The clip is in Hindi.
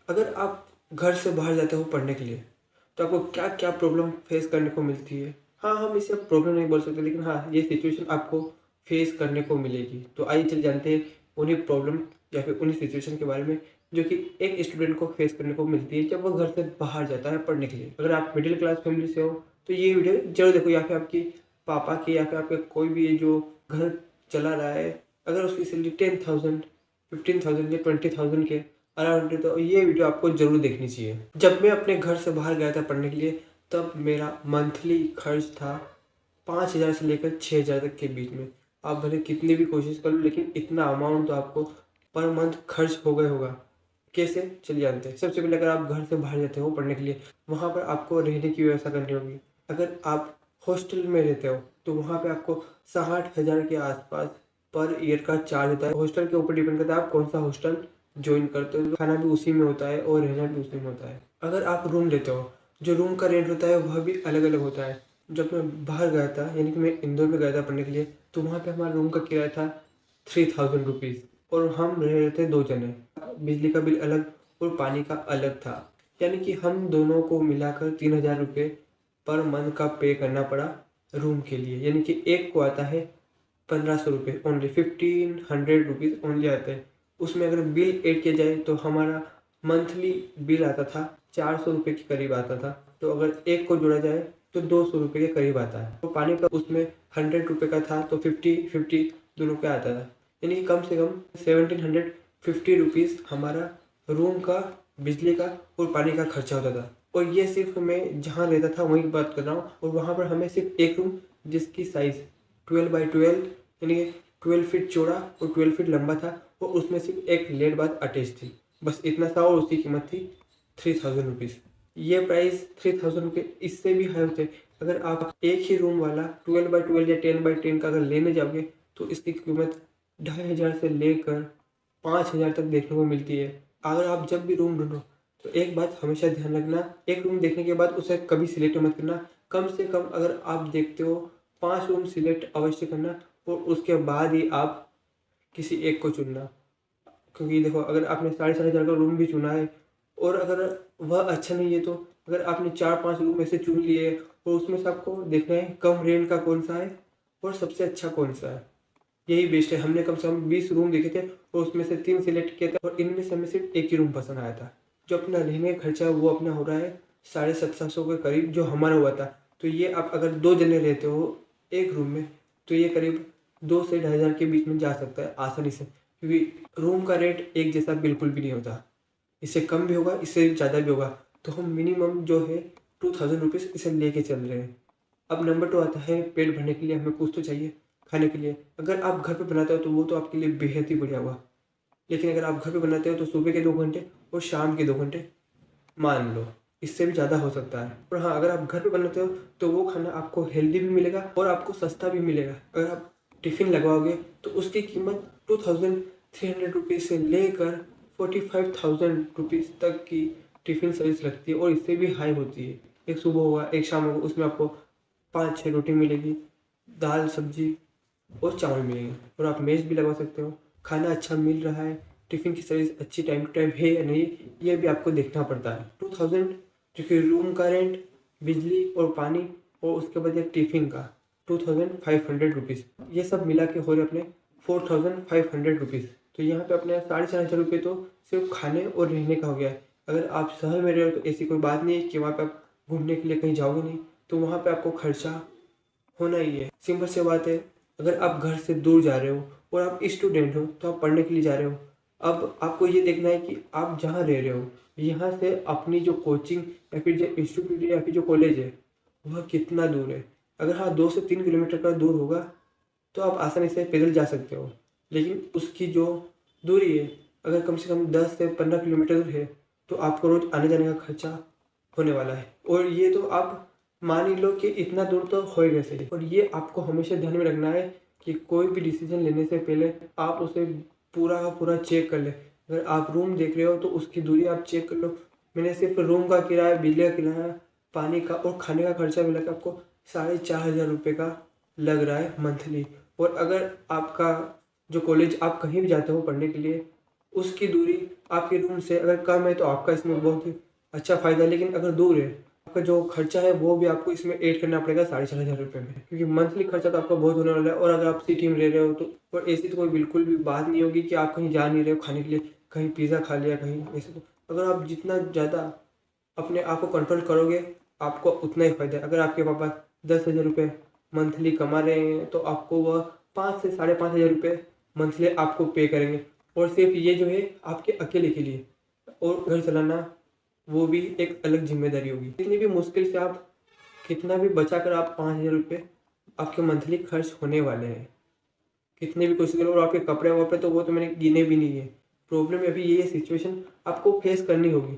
अगर आप घर से बाहर जाते हो पढ़ने के लिए, तो आपको क्या क्या प्रॉब्लम फेस करने को मिलती है? हाँ, हम इसे प्रॉब्लम नहीं बोल सकते, लेकिन हाँ, ये सिचुएशन आपको फेस करने को मिलेगी। तो आइए चल जानते हैं उन्हीं प्रॉब्लम या फिर उन्हीं सिचुएशन के बारे में, जो कि एक स्टूडेंट को फेस करने को मिलती है जब वो घर से बाहर जाता है पढ़ने के लिए। अगर आप मिडिल क्लास फैमिली से हो तो ये वीडियो ज़रूर देखो, या फिर आपकी पापा की या फिर आपके कोई भी जो घर चला रहा है, अगर उसकी सैलरी 10,000, 15,000 या 20,000 के अराउंड है, तो ये वीडियो आपको ज़रूर देखनी चाहिए। जब मैं अपने घर से बाहर गया था पढ़ने के लिए, तब मेरा मंथली खर्च था 5,000 से लेकर 6,000 तक के बीच में। आप भले कितनी भी कोशिश कर लो, लेकिन इतना अमाउंट तो आपको पर मंथ खर्च हो गया होगा। कैसे? चलिए जानते हैं। सबसे पहले अगर आप घर से बाहर जाते हो पढ़ने के लिए, वहाँ पर आपको रहने की व्यवस्था करनी होगी। अगर आप हॉस्टल में रहते हो तो वहाँ पे आपको 60,000 के आसपास पर ईयर का चार्ज होता है। हॉस्टल के ऊपर डिपेंड करता है आप कौन सा हॉस्टल ज्वाइन करते हो। खाना भी उसी में होता है और रहना भी उसी में होता है। अगर आप रूम लेते हो, जो रूम का रेंट होता है वह भी अलग अलग होता है। जब मैं बाहर गया था, यानी कि मैं इंदौर में गया था पढ़ने के लिए, तो वहाँ पे हमारा रूम का किराया था 3,000 रुपीज़ और हम रह रहे थे 2 जने। बिजली का बिल अलग और पानी का अलग था, यानी कि हम दोनों को मिलाकर 3,000 रुपये पर मंथ का पे करना पड़ा रूम के लिए। यानी कि एक को आता है 1,500 रुपये, ओनली 1,500 रुपीज़ ओनली आते हैं। उसमें अगर बिल ऐड किया जाए तो हमारा मंथली बिल आता था 400 रुपये के करीब आता था। तो अगर एक को जोड़ा जाए तो 200 रुपये के करीब आता है। तो पानी का उसमें 100 रुपये का था, तो 50-50 दोनों का आता था। यानी कि कम से कम 1,750 रुपीज़ हमारा रूम का, बिजली का और पानी का खर्चा होता था। और ये सिर्फ मैं जहाँ रहता था वहीं की बात कर रहा हूँ। और वहाँ पर हमें सिर्फ एक रूम, जिसकी साइज़ 12x12 यानी कि 12 फीट चौड़ा और 12 फीट लंबा था, और उसमें सिर्फ एक लेट बाथ अटैच थी। बस इतना सा, और उसकी कीमत थी 3,000 रुपीज़। ये प्राइस 3,000 रुपये इससे भी हाई होते। अगर आप एक ही रूम वाला 12x12 या 10x10 का अगर लेने जाओगे, तो इसकी कीमत 2,500 से लेकर 5,000 तक देखने को मिलती है। अगर आप जब भी रूम ढूंढो तो एक बात हमेशा ध्यान रखना, एक रूम देखने के बाद उसे कभी सिलेक्ट मत करना। कम से कम अगर आप देखते हो 5 रूम सिलेक्ट अवश्य करना, और उसके बाद ही आप किसी एक को चुनना। क्योंकि देखो, अगर आपने 4,500 का रूम भी चुना है और अगर वह अच्छा नहीं है, तो अगर आपने 4-5 रूम ऐसे चुन लिए और उसमें से आपको देखना है कम रेंट का कौन सा है और सबसे अच्छा कौन सा है, यही बेस्ट है। हमने कम से कम 20 रूम देखे थे और उसमें से 3 सिलेक्ट किया था, और इनमें से हमें सिर्फ एक ही रूम पसंद आया था। जो अपना रहने का खर्चा है वो अपना हो रहा है 750 के करीब, जो हमारा हुआ था। तो ये आप अगर 2 जने रहते हो एक रूम में, तो ये करीब 2 से 2,500 के बीच में जा सकता है आसानी से, क्योंकि रूम का रेट एक जैसा बिल्कुल भी नहीं होता। इससे कम भी होगा, इससे ज़्यादा भी होगा। तो हम मिनिमम जो है 2,000 रुपीज़ इसे लेके चल रहे हैं। अब नंबर 2 आता है पेट भरने के लिए हमें कुछ तो चाहिए खाने के लिए। अगर आप घर पे बनाते हो तो वो तो आपके लिए बेहद ही बढ़िया हुआ, लेकिन अगर आप घर पे बनाते हो तो सुबह के 2 घंटे और शाम के 2 घंटे मान लो, इससे भी ज़्यादा हो सकता है। और हाँ, अगर आप घर पे बनाते हो तो वो खाना आपको हेल्दी भी मिलेगा और आपको सस्ता भी मिलेगा। अगर आप टिफ़िन लगवाओगे तो उसकी कीमत 2,300 रुपीज़ से लेकर 45,000 रुपीज़ तक की टिफ़िन सर्विस लगती है, और इससे भी हाई होती है। एक सुबह होगा, एक शाम होगा, उसमें आपको 5-6 रोटी मिलेगी, दाल सब्जी और चावल मिलेंगे, और आप मेस भी लगवा सकते हो। खाना अच्छा मिल रहा है, टिफ़िन की सर्विस अच्छी टाइम टू टाइम है या नहीं, ये भी आपको देखना पड़ता है। 2,000 जो कि रूम का रेंट, बिजली और पानी, और उसके बाद एक टिफ़िन का 2,500 रुपीज़, ये सब मिला के हो रहे अपने 4,500 रुपीज़। तो यहाँ पे अपने 4,500 रुपये तो सिर्फ खाने और रहने का हो गया है। अगर आप शहर में रह रहे हो तो ऐसी कोई बात नहीं है कि वहाँ पे आप घूमने के लिए कहीं जाओगे नहीं, तो वहाँ पे आपको खर्चा होना ही है। सिंपल सी बात है। अगर आप घर से दूर जा रहे हो और आप स्टूडेंट हो, तो आप पढ़ने के लिए जा रहे हो। अब आपको ये देखना है कि आप जहाँ रह रहे हो, यहाँ से अपनी जो कोचिंग या फिर जो इंस्टीट्यूट है या फिर जो कॉलेज है, वह कितना दूर है। अगर हाँ 2 से 3 किलोमीटर का दूर होगा तो आप आसानी से पैदल जा सकते हो, लेकिन उसकी जो दूरी है, अगर कम से कम 10 से 15 किलोमीटर है, तो आपको रोज़ आने जाने का खर्चा होने वाला है। और ये तो आप मान ही लो कि इतना दूर तो हो ही कैसे। और ये आपको हमेशा ध्यान में रखना है कि कोई भी डिसीजन लेने से पहले आप उसे पूरा का पूरा चेक कर ले। अगर आप रूम देख रहे हो तो उसकी दूरी आप चेक कर लो। मैंने सिर्फ रूम का किराया, बिजली का किराया, पानी का और खाने का खर्चा मिला के आपको 4,500 रुपये का लग रहा है मंथली। और अगर आपका जो कॉलेज आप कहीं भी जाते हो पढ़ने के लिए, उसकी दूरी आपके रूम से अगर कम है तो आपका इसमें बहुत ही अच्छा फ़ायदा है, लेकिन अगर दूर है, आपका जो खर्चा है वो भी आपको इसमें ऐड करना पड़ेगा 4,500 में, क्योंकि मंथली खर्चा तो आपका बहुत होने वाला है। और अगर आप सिटी में रह रहे हो तो और ऐसी तो कोई बिल्कुल भी बात नहीं होगी कि आप कहीं जा नहीं रहे हो खाने के लिए, कहीं पिज़्ज़ा खा लिया, कहीं ऐसे। तो अगर आप जितना ज़्यादा अपने आप को कंट्रोल करोगे, आपको उतना ही फ़ायदा है। अगर आपके पापा 10,000 रुपये मंथली कमा रहे हैं तो आपको वह 5 से 5,500 रुपये मंथली आपको पे करेंगे, और सिर्फ ये जो है आपके अकेले के लिए। और घर चलाना वो भी एक अलग जिम्मेदारी होगी। इतनी भी मुश्किल से आप कितना भी बचा कर आप 5,000 रुपये आपके मंथली खर्च होने वाले हैं, कितने भी कोशिश करो। और आपके कपड़े वपड़े तो वो तो मैंने गिने भी नहीं है। प्रॉब्लम अभी ये सिचुएशन आपको फेस करनी होगी।